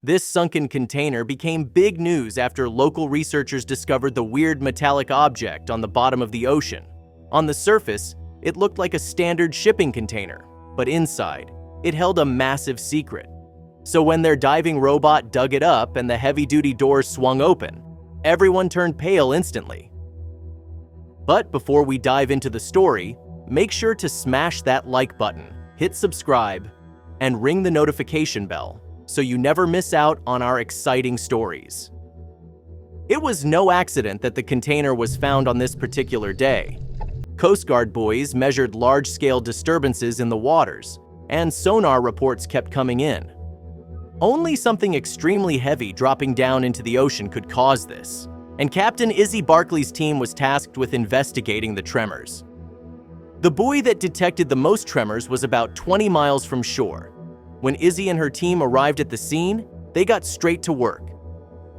This sunken container became big news after local researchers discovered the weird metallic object on the bottom of the ocean. On the surface, it looked like a standard shipping container, but inside, it held a massive secret. So when their diving robot dug it up and the heavy-duty doors swung open, everyone turned pale instantly. But before we dive into the story, make sure to smash that like button, hit subscribe, and ring the notification bell so you never miss out on our exciting stories. It was no accident that the container was found on this particular day. Coast Guard buoys measured large-scale disturbances in the waters, and sonar reports kept coming in. Only something extremely heavy dropping down into the ocean could cause this, and Captain Izzy Barkley's team was tasked with investigating the tremors. The buoy that detected the most tremors was about 20 miles from shore. When Izzy and her team arrived at the scene, they got straight to work.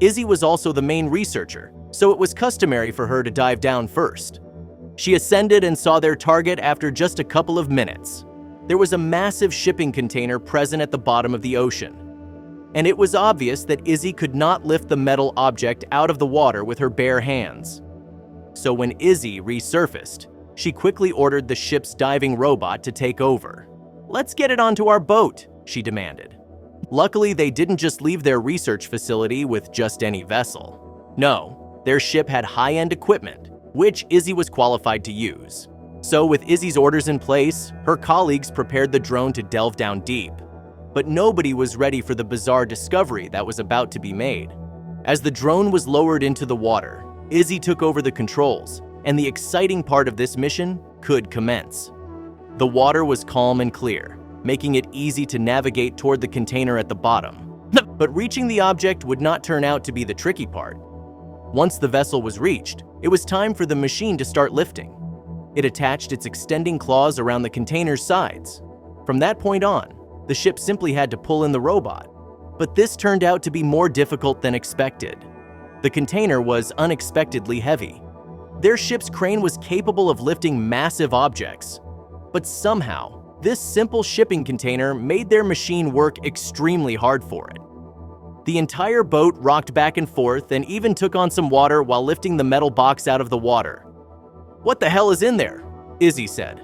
Izzy was also the main researcher, so it was customary for her to dive down first. She ascended and saw their target after just a couple of minutes. There was a massive shipping container present at the bottom of the ocean, and it was obvious that Izzy could not lift the metal object out of the water with her bare hands. So when Izzy resurfaced, she quickly ordered the ship's diving robot to take over. "Let's get it onto our boat," she demanded. Luckily, they didn't just leave their research facility with just any vessel. No, their ship had high-end equipment, which Izzy was qualified to use. So with Izzy's orders in place, her colleagues prepared the drone to delve down deep. But nobody was ready for the bizarre discovery that was about to be made. As the drone was lowered into the water, Izzy took over the controls, and the exciting part of this mission could commence. The water was calm and clear, making it easy to navigate toward the container at the bottom. But reaching the object would not turn out to be the tricky part. Once the vessel was reached, it was time for the machine to start lifting. It attached its extending claws around the container's sides. From that point on, the ship simply had to pull in the robot. But this turned out to be more difficult than expected. The container was unexpectedly heavy. Their ship's crane was capable of lifting massive objects, but somehow, this simple shipping container made their machine work extremely hard for it. The entire boat rocked back and forth and even took on some water while lifting the metal box out of the water. "What the hell is in there?" Izzy said.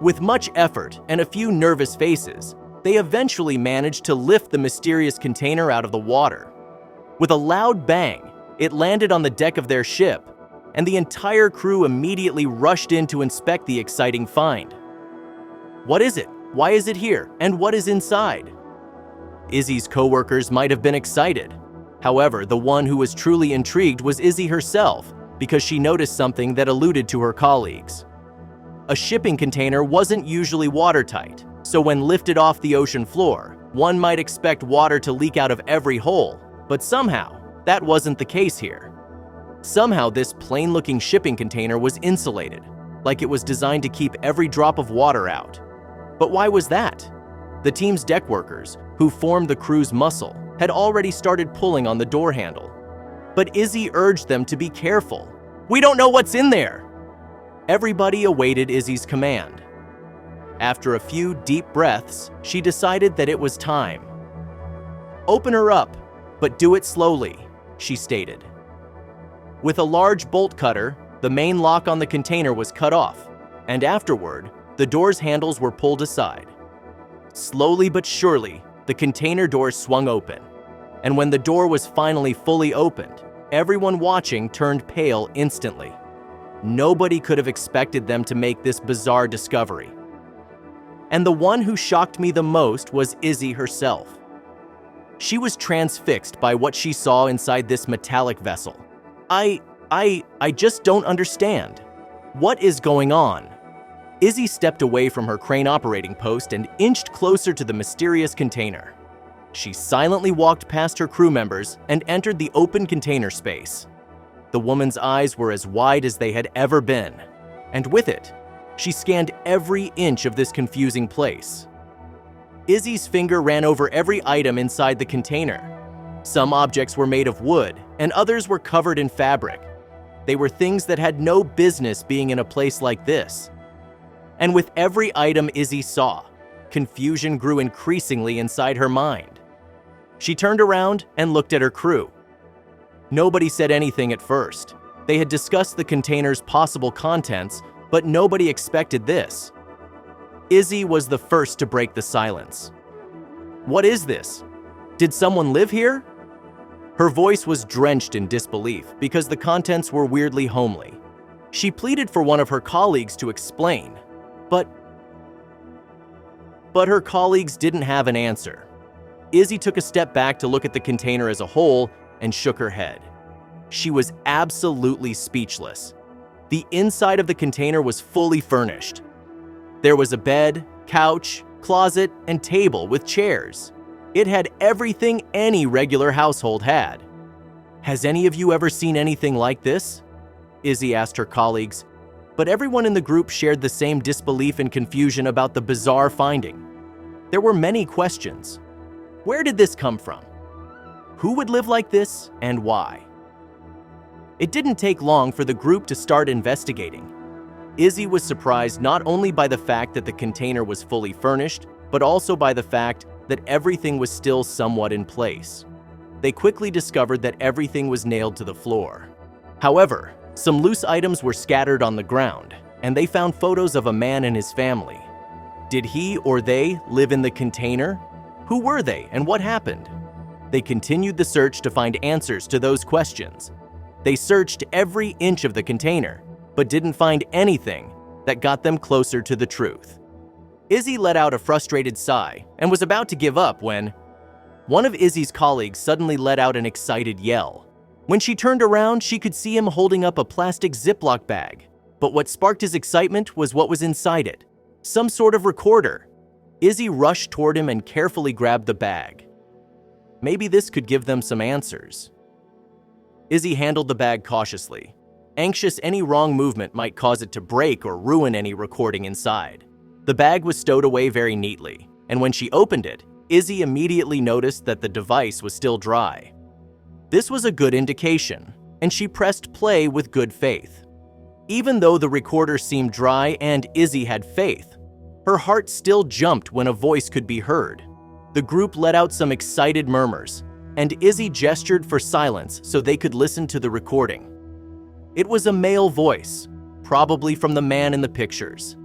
With much effort and a few nervous faces, they eventually managed to lift the mysterious container out of the water. With a loud bang, it landed on the deck of their ship, and the entire crew immediately rushed in to inspect the exciting find. "What is it? Why is it here? And what is inside?" Izzy's co-workers might have been excited. However, the one who was truly intrigued was Izzy herself, because she noticed something that alluded to her colleagues. A shipping container wasn't usually watertight, so when lifted off the ocean floor, one might expect water to leak out of every hole, but somehow, that wasn't the case here. Somehow, this plain-looking shipping container was insulated, like it was designed to keep every drop of water out. But why was that? The team's deck workers, who formed the crew's muscle, had already started pulling on the door handle. But Izzy urged them to be careful. "We don't know what's in there!" Everybody awaited Izzy's command. After a few deep breaths, she decided that it was time. "Open her up, but do it slowly," she stated. With a large bolt cutter, the main lock on the container was cut off, and afterward, the door's handles were pulled aside. Slowly but surely, the container door swung open, and when the door was finally fully opened, everyone watching turned pale instantly. Nobody could have expected them to make this bizarre discovery. And the one who shocked me the most was Izzy herself. She was transfixed by what she saw inside this metallic vessel. I just don't understand. What is going on?" Izzy stepped away from her crane operating post and inched closer to the mysterious container. She silently walked past her crew members and entered the open container space. The woman's eyes were as wide as they had ever been, and with it, she scanned every inch of this confusing place. Izzy's finger ran over every item inside the container. Some objects were made of wood, and others were covered in fabric. They were things that had no business being in a place like this. And with every item Izzy saw, confusion grew increasingly inside her mind. She turned around and looked at her crew. Nobody said anything at first. They had discussed the container's possible contents, but nobody expected this. Izzy was the first to break the silence. "What is this? Did someone live here?" Her voice was drenched in disbelief because the contents were weirdly homely. She pleaded for one of her colleagues to explain, but her colleagues didn't have an answer. Izzy took a step back to look at the container as a whole and shook her head. She was absolutely speechless. The inside of the container was fully furnished. There was a bed, couch, closet, and table with chairs. It had everything any regular household had. "Has any of you ever seen anything like this?" Izzy asked her colleagues, but everyone in the group shared the same disbelief and confusion about the bizarre finding. There were many questions. Where did this come from? Who would live like this and why? It didn't take long for the group to start investigating. Izzy was surprised not only by the fact that the container was fully furnished, but also by the fact that everything was still somewhat in place. They quickly discovered that everything was nailed to the floor. However, some loose items were scattered on the ground, and they found photos of a man and his family. Did he or they live in the container? Who were they and what happened? They continued the search to find answers to those questions. They searched every inch of the container, but didn't find anything that got them closer to the truth. Izzy let out a frustrated sigh and was about to give up when one of Izzy's colleagues suddenly let out an excited yell. When she turned around, she could see him holding up a plastic Ziploc bag. But what sparked his excitement was what was inside it. Some sort of recorder. Izzy rushed toward him and carefully grabbed the bag. Maybe this could give them some answers. Izzy handled the bag cautiously, anxious any wrong movement might cause it to break or ruin any recording inside. The bag was stowed away very neatly, and when she opened it, Izzy immediately noticed that the device was still dry. This was a good indication, and she pressed play with good faith. Even though the recorder seemed dry and Izzy had faith, her heart still jumped when a voice could be heard. The group let out some excited murmurs, and Izzy gestured for silence so they could listen to the recording. It was a male voice, probably from the man in the pictures.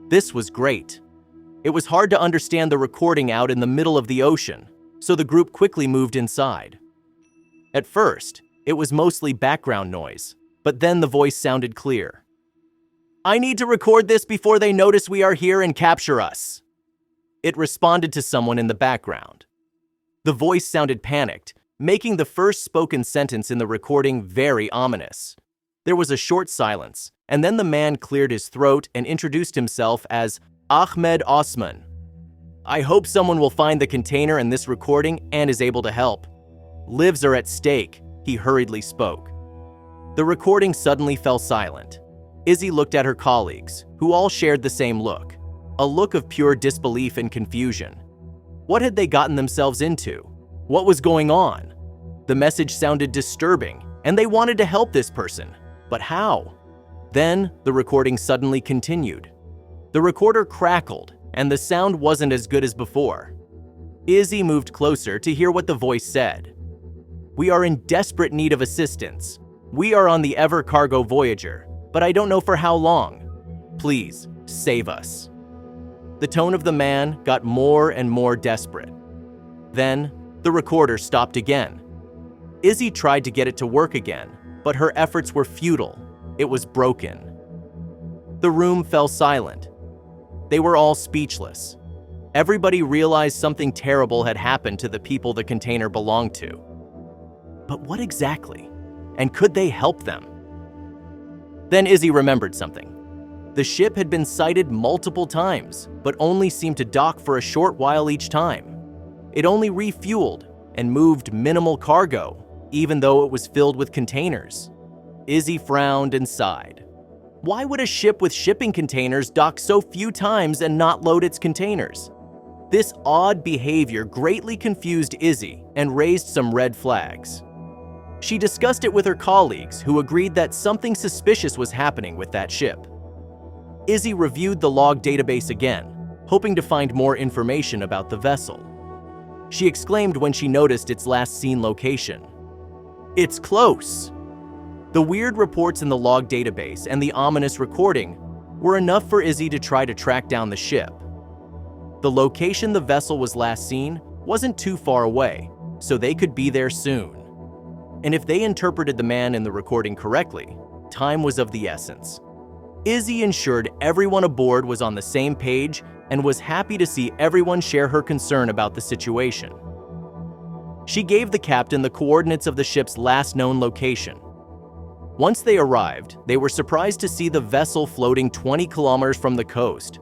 This was great. It was hard to understand the recording out in the middle of the ocean, so the group quickly moved inside. At first, it was mostly background noise, but then the voice sounded clear. "I need to record this before they notice we are here and capture us." It responded to someone in the background. The voice sounded panicked, making the first spoken sentence in the recording very ominous. There was a short silence, and then the man cleared his throat and introduced himself as Ahmed Osman. "I hope someone will find the container in this recording and is able to help. Lives are at stake," he hurriedly spoke. The recording suddenly fell silent. Izzy looked at her colleagues, who all shared the same look, a look of pure disbelief and confusion. What had they gotten themselves into? What was going on? The message sounded disturbing, and they wanted to help this person. But how? Then, the recording suddenly continued. The recorder crackled, and the sound wasn't as good as before. Izzy moved closer to hear what the voice said. "We are in desperate need of assistance. We are on the Ever Cargo Voyager, but I don't know for how long. Please, save us." The tone of the man got more and more desperate. Then, the recorder stopped again. Izzy tried to get it to work again, but her efforts were futile. It was broken. The room fell silent. They were all speechless. Everybody realized something terrible had happened to the people the container belonged to. But what exactly? And could they help them? Then Izzy remembered something. The ship had been sighted multiple times, but only seemed to dock for a short while each time. It only refueled and moved minimal cargo, even though it was filled with containers. Izzy frowned and sighed. Why would a ship with shipping containers dock so few times and not load its containers? This odd behavior greatly confused Izzy and raised some red flags. She discussed it with her colleagues, who agreed that something suspicious was happening with that ship. Izzy reviewed the log database again, hoping to find more information about the vessel. she exclaimed when she noticed its last seen location. "It's close!" The weird reports in the log database and the ominous recording were enough for Izzy to try to track down the ship. The location the vessel was last seen wasn't too far away, so they could be there soon. And if they interpreted the man in the recording correctly, time was of the essence. Izzy ensured everyone aboard was on the same page and was happy to see everyone share her concern about the situation. She gave the captain the coordinates of the ship's last known location. Once they arrived, they were surprised to see the vessel floating 20 kilometers from the coast.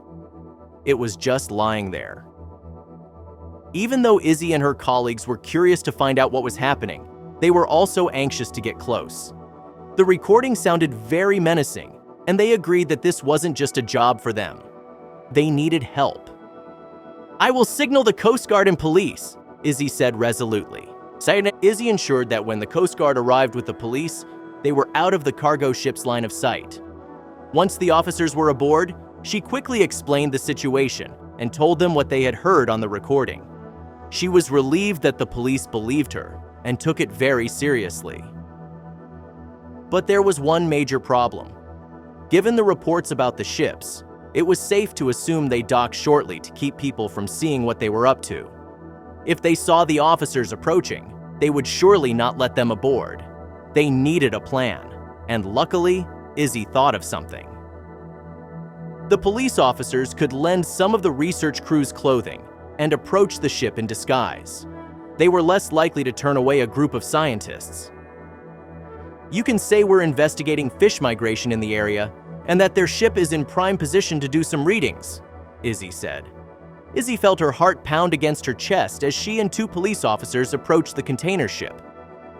It was just lying there. Even though Izzy and her colleagues were curious to find out what was happening, they were also anxious to get close. The recording sounded very menacing, and they agreed that this wasn't just a job for them. They needed help. "I will signal the Coast Guard and police," Izzy said resolutely. Izzy ensured that when the Coast Guard arrived with the police, they were out of the cargo ship's line of sight. Once the officers were aboard, she quickly explained the situation and told them what they had heard on the recording. She was relieved that the police believed her and took it very seriously. But there was one major problem. Given the reports about the ships, it was safe to assume they docked shortly to keep people from seeing what they were up to. If they saw the officers approaching, they would surely not let them aboard. They needed a plan, and luckily, Izzy thought of something. The police officers could lend some of the research crew's clothing and approach the ship in disguise. They were less likely to turn away a group of scientists. "You can say we're investigating fish migration in the area and that their ship is in prime position to do some readings," Izzy said. Izzy felt her heart pound against her chest as she and two police officers approached the container ship.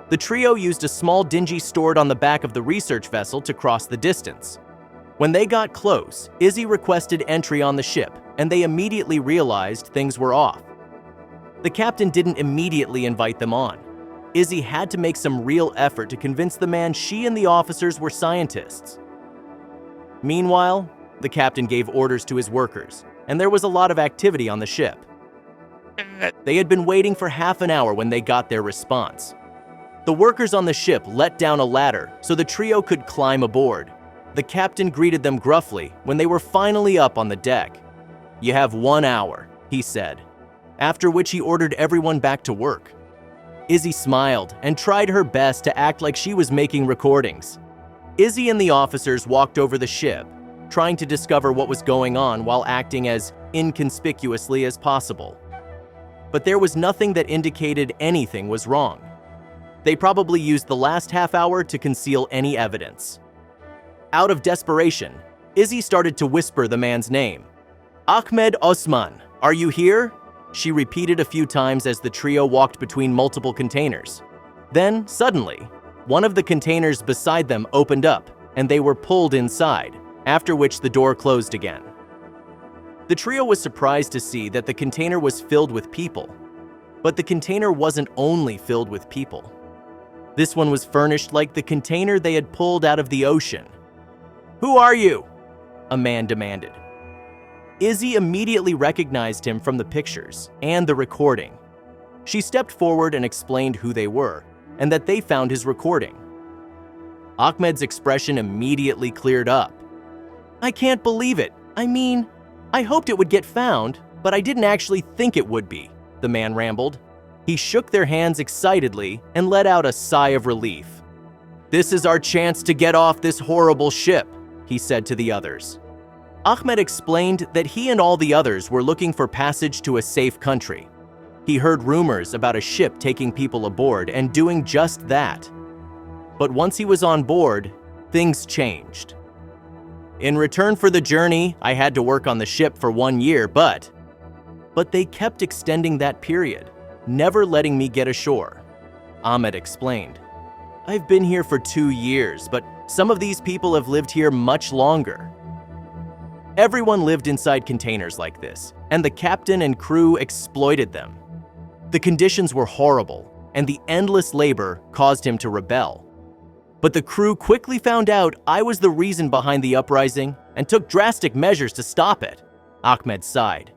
The trio used a small dinghy stored on the back of the research vessel to cross the distance. When they got close, Izzy requested entry on the ship, and they immediately realized things were off. The captain didn't immediately invite them on. Izzy had to make some real effort to convince the man she and the officers were scientists. Meanwhile, the captain gave orders to his workers, and there was a lot of activity on the ship. They had been waiting for half an hour when they got their response. The workers on the ship let down a ladder so the trio could climb aboard. The captain greeted them gruffly when they were finally up on the deck. "You have 1 hour," he said, after which he ordered everyone back to work. Izzy smiled and tried her best to act like she was making recordings. Izzy and the officers walked over the ship, trying to discover what was going on while acting as inconspicuously as possible. But there was nothing that indicated anything was wrong. They probably used the last half hour to conceal any evidence. Out of desperation, Izzy started to whisper the man's name. "Ahmed Osman, are you here?" She repeated a few times as the trio walked between multiple containers. Then, suddenly, one of the containers beside them opened up, and they were pulled inside, after which the door closed again. The trio was surprised to see that the container was filled with people. But the container wasn't only filled with people. This one was furnished like the container they had pulled out of the ocean. "Who are you?" a man demanded. Izzy immediately recognized him from the pictures and the recording. She stepped forward and explained who they were, and that they found his recording. Ahmed's expression immediately cleared up. "I can't believe it. I hoped it would get found, but I didn't actually think it would be," the man rambled. He shook their hands excitedly and let out a sigh of relief. "This is our chance to get off this horrible ship," he said to the others. Ahmed explained that he and all the others were looking for passage to a safe country. He heard rumors about a ship taking people aboard and doing just that. But once he was on board, things changed. "In return for the journey, I had to work on the ship for 1 year, but they kept extending that period, never letting me get ashore," Ahmed explained. "I've been here for 2 years, but some of these people have lived here much longer." Everyone lived inside containers like this, and the captain and crew exploited them. The conditions were horrible, and the endless labor caused him to rebel. But the crew quickly found out I was the reason behind the uprising and took drastic measures to stop it, Ahmed sighed.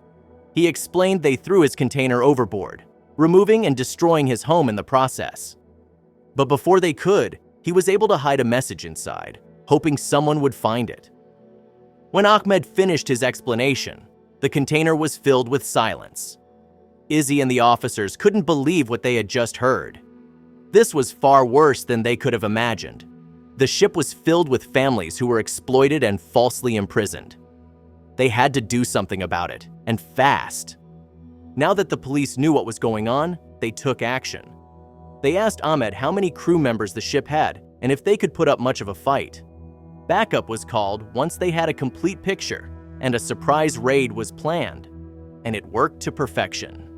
He explained they threw his container overboard. removing and destroying his home in the process. But before they could, he was able to hide a message inside, hoping someone would find it. When Ahmed finished his explanation, the container was filled with silence. Izzy and the officers couldn't believe what they had just heard. This was far worse than they could have imagined. The ship was filled with families who were exploited and falsely imprisoned. They had to do something about it, and fast. Now that the police knew what was going on, they took action. They asked Ahmed how many crew members the ship had and if they could put up much of a fight. Backup was called once they had a complete picture, and a surprise raid was planned, and it worked to perfection.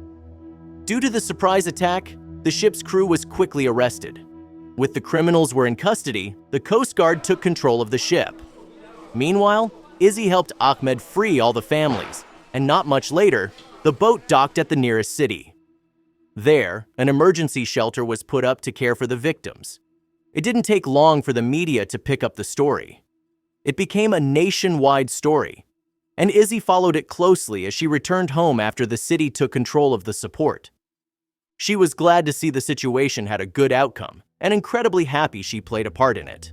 Due to the surprise attack, the ship's crew was quickly arrested. With the criminals were in custody, the Coast Guard took control of the ship. Meanwhile, Izzy helped Ahmed free all the families, and not much later, the boat docked at the nearest city. There, an emergency shelter was put up to care for the victims. It didn't take long for the media to pick up the story. It became a nationwide story, and Izzy followed it closely as she returned home after the city took control of the support. She was glad to see the situation had a good outcome and incredibly happy she played a part in it.